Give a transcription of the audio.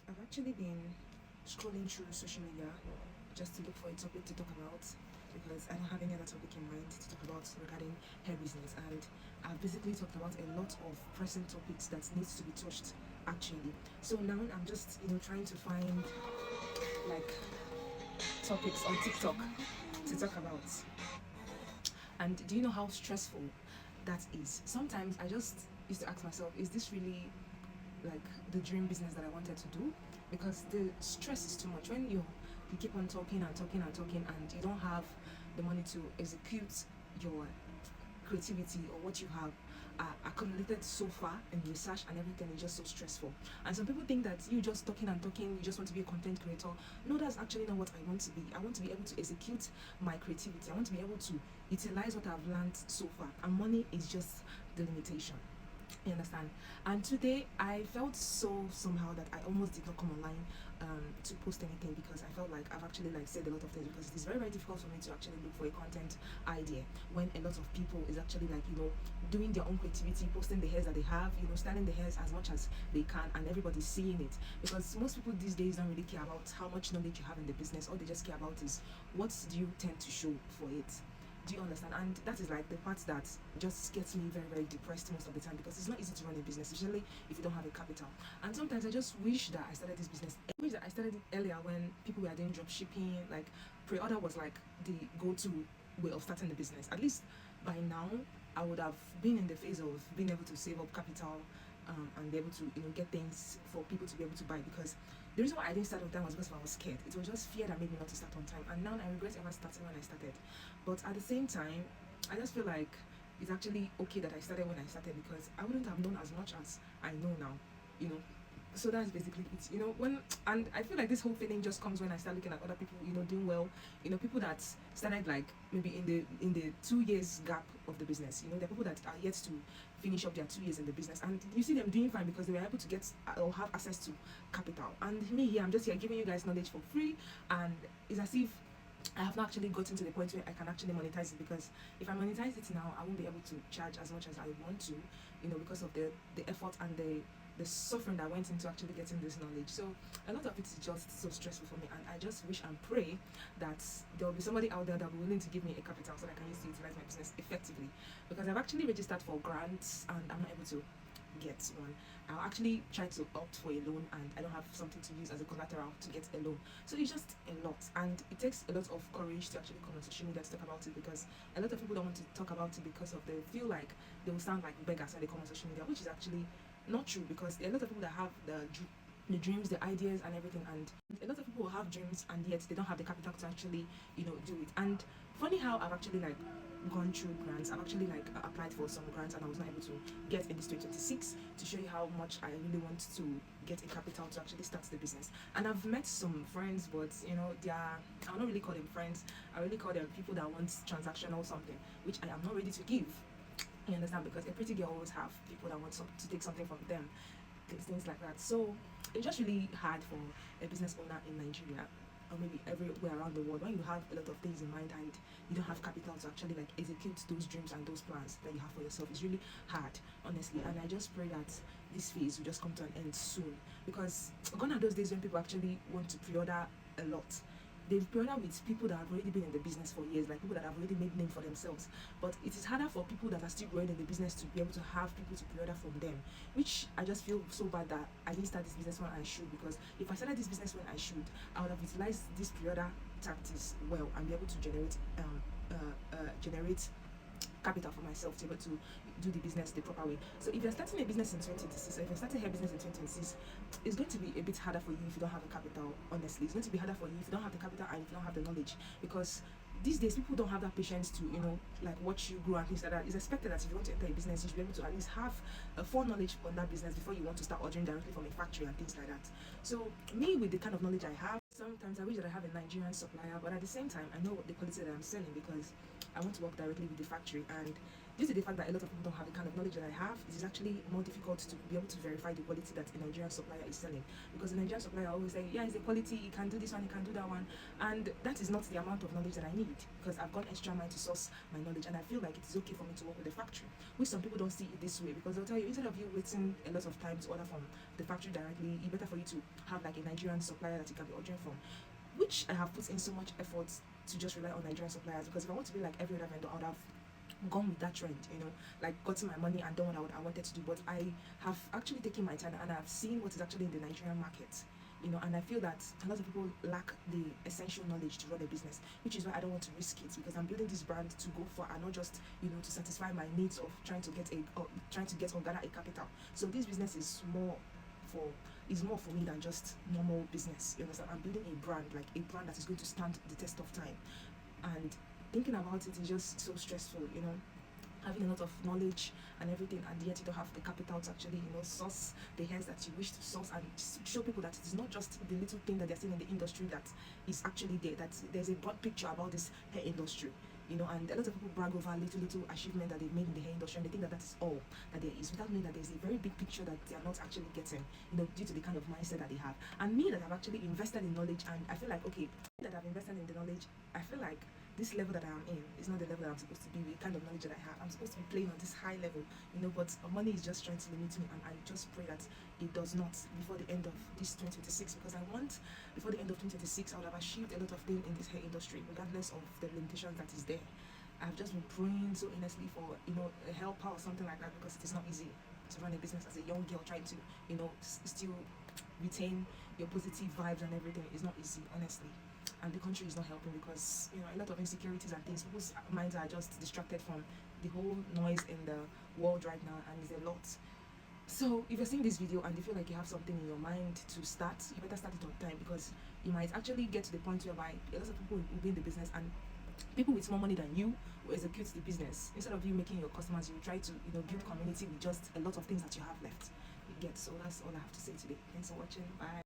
I've actually been scrolling through social media just to look for a topic to talk about because I don't have any other topic in mind to talk about regarding hair business, and I've basically talked about a lot of pressing topics that needs to be touched actually. So now I'm just trying to find like topics on TikTok to talk about. And do you know how stressful that is? Sometimes I just used to ask myself, is this really like the dream business that I wanted to do? Because the stress is too much when you keep on talking and talking and talking and you don't have the money to execute your creativity or what you have accumulated so far in research and everything is just so stressful. And some people think that you just talking and talking, you just want to be a content creator. No, that's actually not what I want to be. I want to be able to execute my creativity. I want to be able to utilize what I've learned so far, and money is just the limitation. You understand? And today I felt so somehow that I almost did not come online to post anything because I felt like I've actually like said a lot of things, because it is very difficult for me to actually look for a content idea when a lot of people is actually like doing their own creativity, posting the hairs that they have, styling the hairs as much as they can, and everybody's seeing it. Because most people these days don't really care about how much knowledge you have in the business. All they just care about is what do you tend to show for it. Do you understand? And that is like the part that just gets me very depressed most of the time, because it's not easy to run a business, especially if you don't have a capital. And sometimes I just wish that I started this business. I wish that I started it earlier when people were doing drop shipping. Like pre-order was like the go-to way of starting the business. At least by now I would have been in the phase of being able to save up capital, and be able to get things for people to be able to buy. Because the reason why I didn't start on time was because I was scared. It was just fear that made me not to start on time, and now I regret ever starting when I started. But at the same time, I just feel like it's actually okay that I started when I started, because I wouldn't have known as much as I know now. you know so that's basically it. When, and I feel like this whole feeling just comes when I start looking at other people doing well. People that started like maybe in the 2 years gap of the business. There are people that are yet to finish up their 2 years in the business, and you see them doing fine because they were able to get or have access to capital. And me here, I'm just here giving you guys knowledge for free, and it's as if I have not actually gotten to the point where I can actually monetize it. Because if I monetize it now, I won't be able to charge as much as I want to, because of the effort and the suffering that went into actually getting this knowledge. So a lot of it is just so stressful for me, and I just wish and pray that there will be somebody out there that will be willing to give me a capital so that I can use to utilize my business effectively. Because I've actually registered for grants and I'm not able to get one. I'll actually try to opt for a loan, and I don't have something to use as a collateral to get a loan. So it's just a lot, and it takes a lot of courage to actually come on social media to talk about it, because a lot of people don't want to talk about it because of they feel like they will sound like beggars when they come on social media, which is actually not true. Because there are a lot of people that have the dreams, the ideas, and everything. And a lot of people have dreams, and yet they don't have the capital to actually, do it. And funny how I've actually like gone through grants. I've actually like applied for some grants, and I was not able to get in this 2026, to show you how much I really want to get a capital to actually start the business. And I've met some friends, but they are, I'll not really call them friends. I really call them people that want transactional something, which I am not ready to give. You understand? Because a pretty girl always have people that want to take something from them, things like that. So it's just really hard for a business owner in Nigeria, or maybe everywhere around the world, when you have a lot of things in mind and you don't have capital to actually like execute those dreams and those plans that you have for yourself. It's really hard, honestly. And I just pray that this phase will just come to an end soon, because gone are those days when people actually want to pre-order a lot. They've pre-ordered with people that have already been in the business for years, like people that have already made name for themselves. But it is harder for people that are still growing in the business to be able to have people to pre-order from them, which I just feel so bad that I didn't start this business when I should. Because if I started this business when I should, I would have utilized this pre-order tactics well and be able to generate capital for myself to be able to do the business the proper way. So if you're starting a business in 2026, or if you're starting a business in 2026, it's going to be a bit harder for you if you don't have a capital. Honestly, it's going to be harder for you if you don't have the capital and if you don't have the knowledge. Because these days people don't have that patience to like watch you grow and things like that. It's expected that if you want to enter a business, you should be able to at least have a foreknowledge on that business before you want to start ordering directly from a factory and things like that. So me, with the kind of knowledge I have, sometimes I wish that I have a Nigerian supplier, but at the same time I know what the quality that I'm selling, because I want to work directly with the factory. And due to the fact that a lot of people don't have the kind of knowledge that I have, it is actually more difficult to be able to verify the quality that a Nigerian supplier is selling. Because the Nigerian supplier always say, yeah, it's the quality, you can do this one, you can do that one. And that is not the amount of knowledge that I need, because I've gone extra mile to source my knowledge, and I feel like it is okay for me to work with the factory, which some people don't see it this way, because they'll tell you, instead of you waiting a lot of time to order from the factory directly, it's better for you to have like a Nigerian supplier that you can be ordering from, which I have put in so much effort to just rely on Nigerian suppliers. Because if I want to be like every other vendor, I would have gone with that trend, like gotten my money and done what I wanted to do. But I have actually taken my time, and I've seen what is actually in the Nigerian market, and I feel that a lot of people lack the essential knowledge to run a business, which is why I don't want to risk it, because I'm building this brand to go for, and not just to satisfy my needs of trying to get or gather a capital. So this business is more for me than just normal business. You understand? I'm building a brand, like a brand that is going to stand the test of time. And thinking about it is just so stressful, having a lot of knowledge and everything, and yet you don't have the capital to actually source the hairs that you wish to source, and show people that it is not just the little thing that they're seeing in the industry that is actually there, that there's a broad picture about this hair industry. And a lot of people brag over little achievement that they've made in the hair industry, and they think that that is all that there is, without knowing that there's a very big picture that they are not actually getting, due to the kind of mindset that they have. And me, that I've actually invested in knowledge, and I feel like, okay, that I've invested in the knowledge, I feel like this level that I am in is not the level that I'm supposed to be with, the kind of knowledge that I have. I'm supposed to be playing on this high level, but money is just trying to limit me, and I just pray that it does not before the end of this 2026, because I want, before the end of 2026, I would have achieved a lot of things in this hair industry, regardless of the limitations that is there. I've just been praying so earnestly for, a helper or something like that, because it is not easy to run a business as a young girl, trying to, still retain your positive vibes and everything. It's not easy, honestly. And the country is not helping, because a lot of insecurities and things, people's minds are just distracted from the whole noise in the world right now, and it's a lot. So if you're seeing this video and you feel like you have something in your mind to start, you better start it on time, because you might actually get to the point whereby a lot of people will be in the business, and people with more money than you will execute the business. Instead of you making your customers, you try to build community with just a lot of things that you have left. You get. So that's all I have to say today. Thanks for watching. Bye.